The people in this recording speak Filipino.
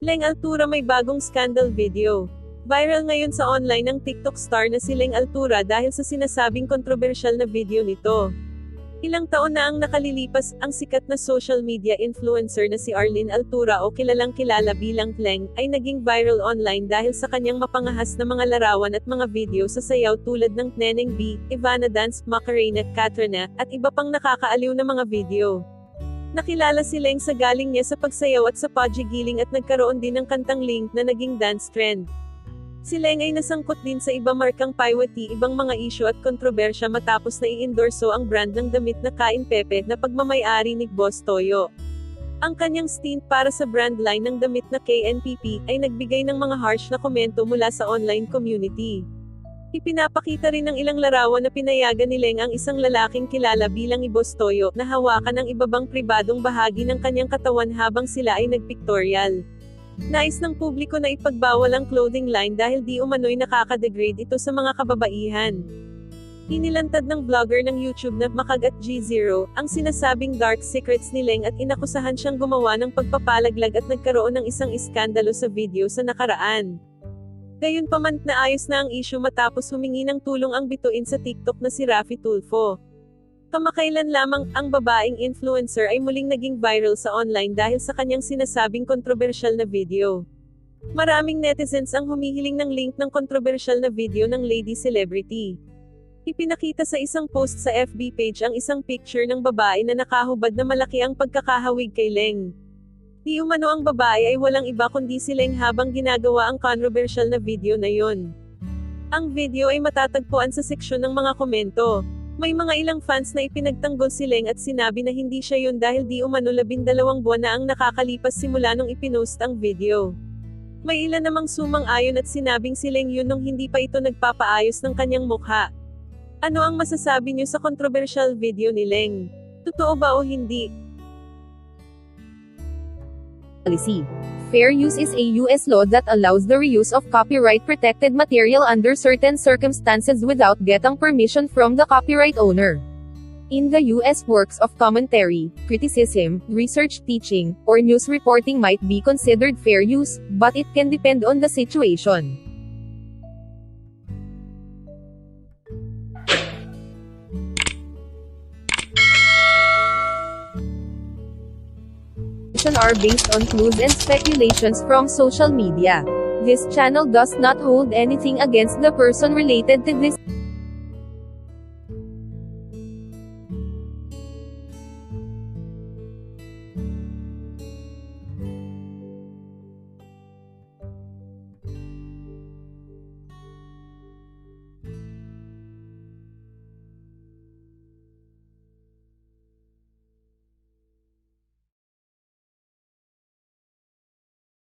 Leng Altura may bagong scandal video. Viral ngayon sa online ang TikTok star na si Leng Altura dahil sa sinasabing kontrobersyal na video nito. Ilang taon na ang nakalilipas, ang sikat na social media influencer na si Arlene Altura o kilalang kilala bilang Leng, ay naging viral online dahil sa kanyang mapangahas na mga larawan at mga video sa sayaw tulad ng Neneng B, Ivana Dance, Macarena, Katrina, at iba pang nakakaaliw na mga video. Nakilala si Leng sa galing niya sa pagsayaw at sa paggigiling at nagkaroon din ng kantang Link na naging dance trend. Si Leng ay nasangkot din sa iba markang paywati ibang mga isyu at kontrobersya matapos na i-endorso ang brand ng damit na Kain Pepe na pagmamay-ari ni Boss Toyo. Ang kanyang stint para sa brand line ng damit na KNPP ay nagbigay ng mga harsh na komento mula sa online community. Ipinapakita rin ng ilang larawan na pinayagan ni Leng ang isang lalaking kilala bilang Boss Toyo na hawakan ang ibabang pribadong bahagi ng kanyang katawan habang sila ay nagpictorial. Nais ng publiko na ipagbawal ang clothing line dahil di umano'y nakaka-degrade ito sa mga kababaihan. Inilantad ng vlogger ng YouTube na Makagat G0 ang sinasabing dark secrets ni Leng at inakusahan siyang gumawa ng pagpapalaglag at nagkaroon ng isang iskandalo sa video sa nakaraan. Gayunpaman, naayos na ang issue matapos humingi ng tulong ang bituin sa TikTok na si Raffy Tulfo. Kamakailan lamang, ang babaeng influencer ay muling naging viral sa online dahil sa kanyang sinasabing kontrobersyal na video. Maraming netizens ang humihiling ng link ng kontrobersyal na video ng lady celebrity. Ipinakita sa isang post sa FB page ang isang picture ng babae na nakahubad na malaki ang pagkakahawig kay Leng. Di umano ang babae ay walang iba kundi si Leng habang ginagawa ang controversial na video na yon. Ang video ay matatagpuan sa seksyon ng mga komento. May mga ilang fans na ipinagtanggol si Leng at sinabi na hindi siya yun dahil di umano 12 buwan na ang nakakalipas simula nung ipinost ang video. May ilan namang sumang-ayon at sinabing si Leng yun nung hindi pa ito nagpapaayos ng kanyang mukha. Ano ang masasabi niyo sa controversial video ni Leng? Totoo ba o hindi? Policy. Fair use is a U.S. law that allows the reuse of copyright-protected material under certain circumstances without getting permission from the copyright owner. In the U.S., works of commentary, criticism, research, teaching, or news reporting might be considered fair use, but it can depend on the situation. Are based on clues and speculations from social media. This channel does not hold anything against the person related to this.